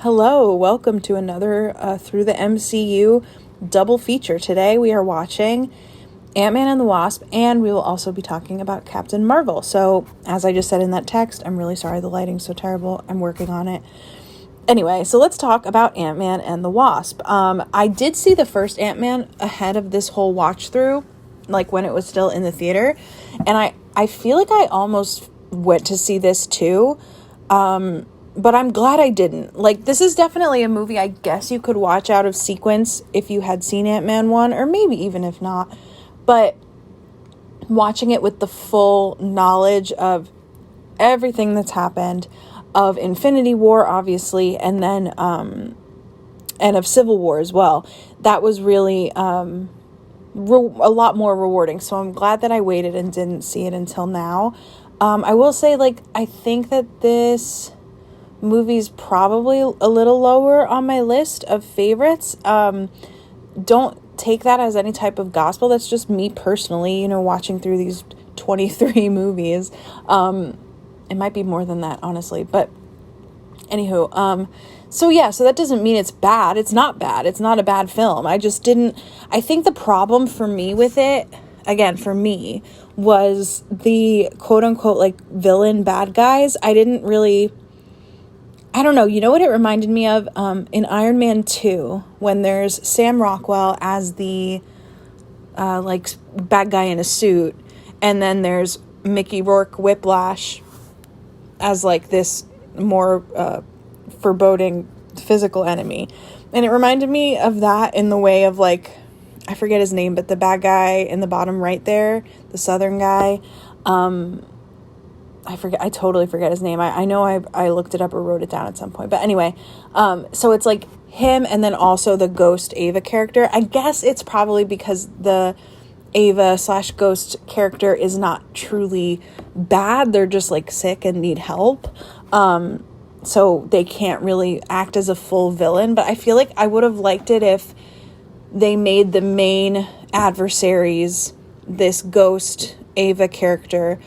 Hello, welcome to another Through the MCU double feature. Today we are watching Ant-Man and the Wasp, and we will also be talking about Captain Marvel. So, as I just said in that text, I'm really sorry the lighting's so terrible. I'm working on it. Anyway, so let's talk about Ant-Man and the Wasp. I did see the first Ant-Man ahead of this whole watch through, like when it was still in the theater, and I feel like I almost went to see this too. But I'm glad I didn't. Like, this is definitely a movie I guess you could watch out of sequence if you had seen Ant-Man 1, or maybe even if not. But watching it with the full knowledge of everything that's happened, of Infinity War, obviously, and then, and of Civil War as well, that was really, a lot more rewarding. So I'm glad that I waited and didn't see it until now. I will say, like, I think that this movie's probably a little lower on my list of favorites. Don't take that as any type of gospel. That's just me personally, watching through these 23 movies. It might be more than that, honestly, but anywho, so that doesn't mean it's bad. It's not bad. It's not a bad film. I think the problem for me with it, again, for me, was the quote unquote, like, villain bad guys. I don't know, you know what it reminded me of? In Iron Man 2, when there's Sam Rockwell as the, bad guy in a suit, and then there's Mickey Rourke Whiplash as, like, this more, foreboding physical enemy. And it reminded me of that in the way of, like, I forget his name, but the bad guy in the bottom right there, the southern guy, I totally forget his name. I know I looked it up or wrote it down at some point. But anyway, so it's like him and then also the Ghost Ava character. I guess it's probably because the Ava/Ghost character is not truly bad. They're just, like, sick and need help. So they can't really act as a full villain. But I feel like I would have liked it if they made the main adversaries this Ghost Ava character,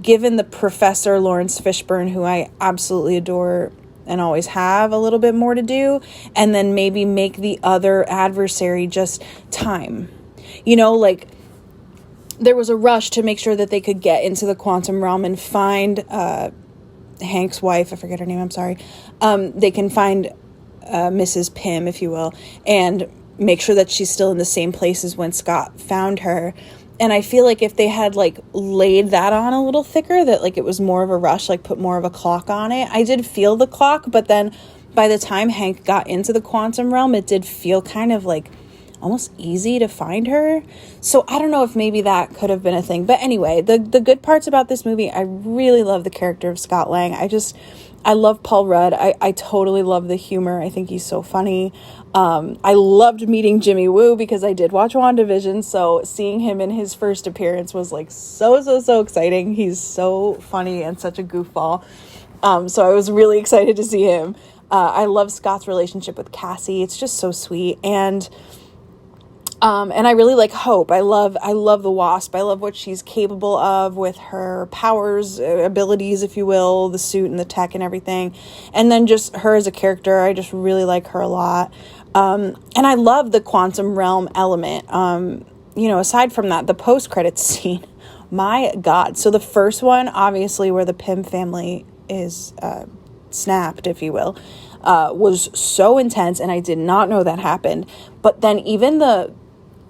given the Professor Lawrence Fishburne, who I absolutely adore and always have, a little bit more to do, and then maybe make the other adversary just time. Like, there was a rush to make sure that they could get into the quantum realm and find Hank's wife. I forget her name, I'm sorry. They can find Mrs. Pym, if you will, and make sure that she's still in the same place as when Scott found her. And I feel like if they had, like, laid that on a little thicker, that, like, it was more of a rush, like, put more of a clock on it. I did feel the clock, but then by the time Hank got into the quantum realm, it did feel kind of, like, almost easy to find her. So I don't know if maybe that could have been a thing. But anyway, the good parts about this movie, I really love the character of Scott Lang. I love Paul Rudd. I totally love the humor. I think he's so funny. I loved meeting Jimmy Woo because I did watch WandaVision, so seeing him in his first appearance was, like, so exciting. He's so funny and such a goofball. So I was really excited to see him. I love Scott's relationship with Cassie. It's just so sweet. And I really like Hope. I love the Wasp. I love what she's capable of with her powers, abilities, if you will, the suit and the tech and everything. And then just her as a character, I just really like her a lot. And I love the quantum realm element. Aside from that, the post-credits scene, my God. So the first one, obviously, where the Pym family is snapped, if you will, was so intense, and I did not know that happened. But then even the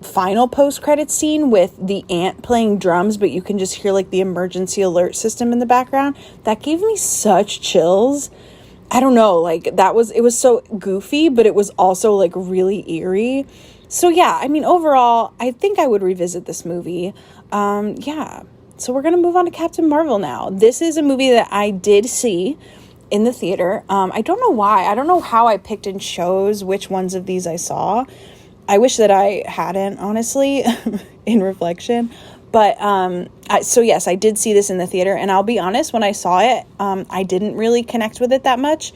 final post-credit scene with the ant playing drums, but you can just hear, like, the emergency alert system in the background, that gave me such chills. I don't know, like, it was so goofy, but it was also, like, really eerie. So yeah, I mean, overall, I think I would revisit this movie. So we're gonna move on to Captain Marvel now. This is a movie that I did see in the theater. I don't know why. I don't know how I picked and chose which ones of these I saw. I wish that I hadn't, honestly, in reflection. But, so yes, I did see this in the theater. And I'll be honest, when I saw it, I didn't really connect with it that much.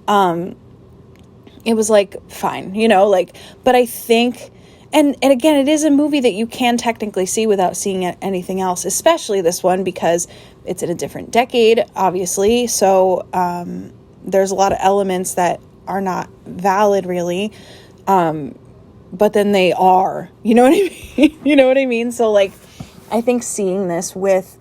It was, like, fine, but I think, and again, it is a movie that you can technically see without seeing anything else, especially this one, because it's in a different decade, obviously. So, there's a lot of elements that are not valid really. But then they are, you know what I mean? You know what I mean? So like, I think seeing this with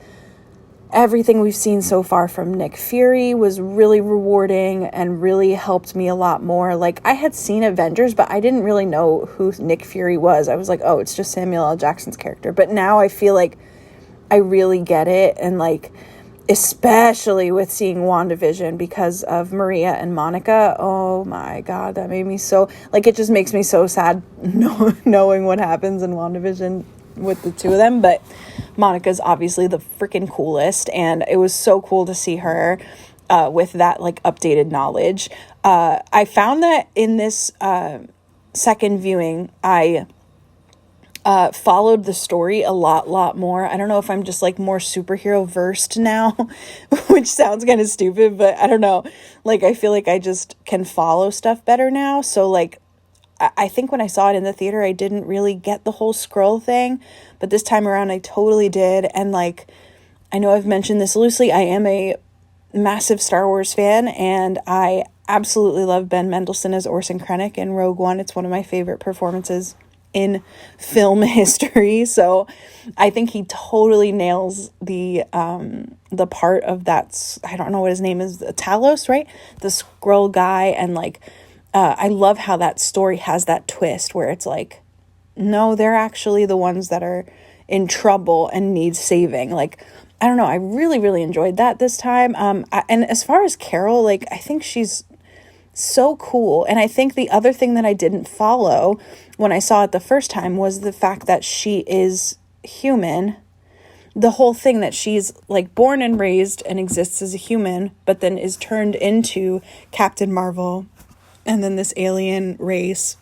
everything we've seen so far from Nick Fury was really rewarding and really helped me a lot more. Like, I had seen Avengers, but I didn't really know who Nick Fury was. I was like, oh, it's just Samuel L. Jackson's character. But now I feel like I really get it. And like, especially with seeing WandaVision because of Maria and Monica. Oh my God, that made me so, like, it just makes me so sad knowing what happens in WandaVision with the two of them. But Monica's obviously the freaking coolest, and it was so cool to see her with that like updated knowledge. I found that in this second viewing, I followed the story a lot more. I don't know if I'm just like more superhero versed now, which sounds kind of stupid, but I don't know. Like, I feel like I just can follow stuff better now. So like, I think when I saw it in the theater, I didn't really get the whole Skrull thing, but this time around I totally did. And like, I know I've mentioned this loosely, I am a massive Star Wars fan, and I absolutely love Ben Mendelsohn as Orson Krennic in Rogue One. It's one of my favorite performances in film history. So I think he totally nails the part of that, I don't know what his name is, Talos, right? The Skrull guy. And like, I love how that story has that twist where it's like, no, they're actually the ones that are in trouble and need saving. Like, I don't know. I really enjoyed that this time. And as far as Carol, like, I think she's so cool. And I think the other thing that I didn't follow when I saw it the first time was the fact that she is human. The whole thing that she's like born and raised and exists as a human, but then is turned into Captain Marvel. And then this alien race,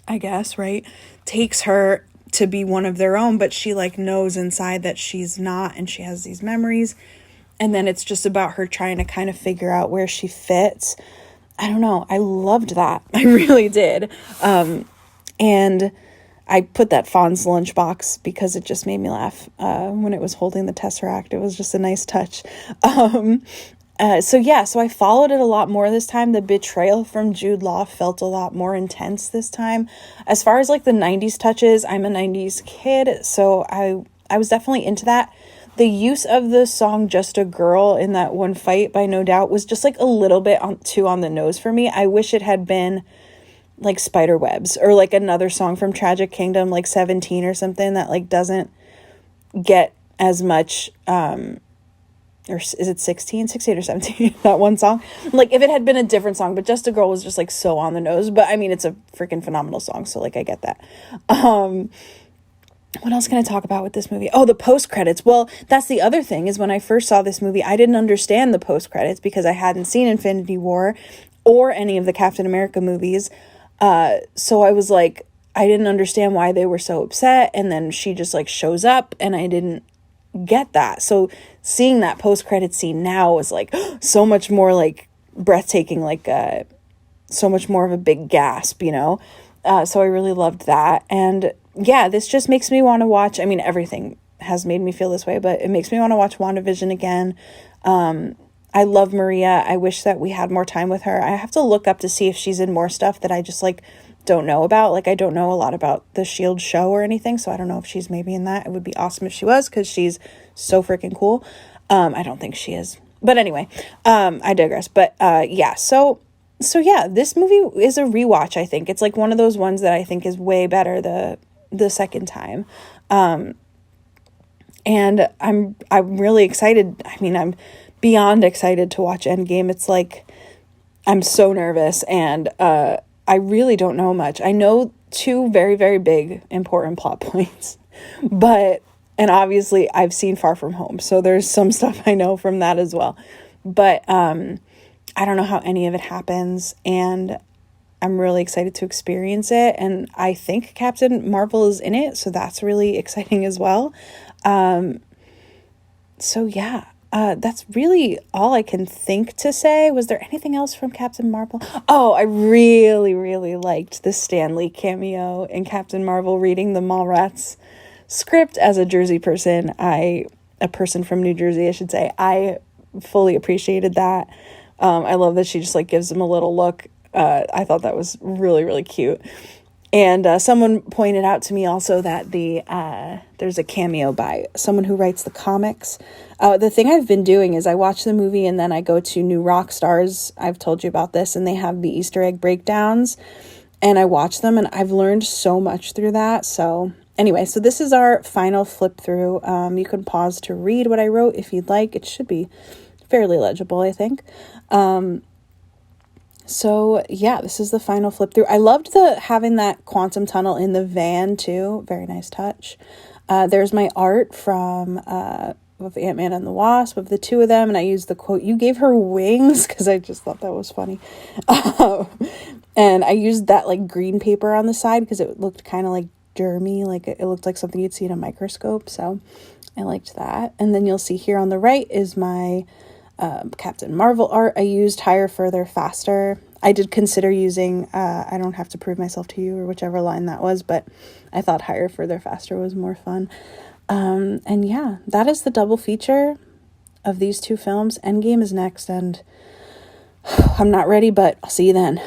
I guess, right, takes her to be one of their own, but she like knows inside that she's not, and she has these memories. And then it's just about her trying to kind of figure out where she fits. I don't know. I loved that. I really did. And I put that Fawn's lunchbox because it just made me laugh when it was holding the Tesseract. It was just a nice touch. So I followed it a lot more this time. The betrayal from Jude Law felt a lot more intense this time. As far as like the 90s touches, I'm a 90s kid, so I was definitely into that. The use of the song Just a Girl in that one fight by No Doubt was just like a little bit too on the nose for me. I wish it had been like Spiderwebs or like another song from Tragic Kingdom, like 17 or something that like doesn't get as much, or is it 16 or 17, that one song? Like, if it had been a different song, but Just a Girl was just like so on the nose. But I mean, it's a freaking phenomenal song, so like I get that. What else can I talk about with this movie? Oh, the post-credits. Well, that's the other thing, is when I first saw this movie, I didn't understand the post-credits because I hadn't seen Infinity War or any of the Captain America movies. So I was like, I didn't understand why they were so upset. And then she just like shows up and I didn't get that. So seeing that post-credit scene now was like so much more like breathtaking, like so much more of a big gasp, you know? So I really loved that. And yeah, this just makes me want to watch, I mean, everything has made me feel this way, but it makes me want to watch WandaVision again. I love Maria. I wish that we had more time with her. I have to look up to see if she's in more stuff that I just like don't know about. Like, I don't know a lot about the S.H.I.E.L.D. show or anything, so I don't know if she's maybe in that. It would be awesome if she was, because she's so freaking cool. I don't think she is. But anyway, I digress. But yeah, so yeah, this movie is a rewatch, I think. It's like one of those ones that I think is way better the second time. And I'm really excited. I mean, I'm beyond excited to watch Endgame. It's like, I'm so nervous, and I really don't know much. I know two very, very big important plot points, and obviously I've seen Far From Home, so there's some stuff I know from that as well. But I don't know how any of it happens, and I'm really excited to experience it. And I think Captain Marvel is in it, so that's really exciting as well. So yeah, that's really all I can think to say. Was there anything else from Captain Marvel? Oh, I really, really liked the Stan Lee cameo in Captain Marvel reading the Mallrats script. As a Jersey person, a person from New Jersey, I should say, I fully appreciated that. I love that she just like gives him a little look. I thought that was really, really cute. And someone pointed out to me also that there's a cameo by someone who writes the comics. The thing I've been doing is I watch the movie and then I go to New Rock Stars. I've told you about this, and they have the Easter egg breakdowns, and I watch them, and I've learned so much through that. So anyway, so this is our final flip through. You can pause to read what I wrote if you'd like. It should be fairly legible, I think. So yeah, this is the final flip through. I loved having that quantum tunnel in the van too. Very nice touch. There's my art from of Ant-Man and the Wasp, of the two of them, and I used the quote, "You gave her wings," because I just thought that was funny. And I used that like green paper on the side because it looked kind of like germy, like it looked like something you'd see in a microscope. So I liked that. And then you'll see here on the right is my Captain Marvel art. I used Higher, Further, Faster. I did consider using I don't have to prove myself to you, or whichever line that was, but I thought Higher, Further, Faster was more fun. And yeah, that is the double feature of these two films. Endgame is next, and I'm not ready, but I'll see you then.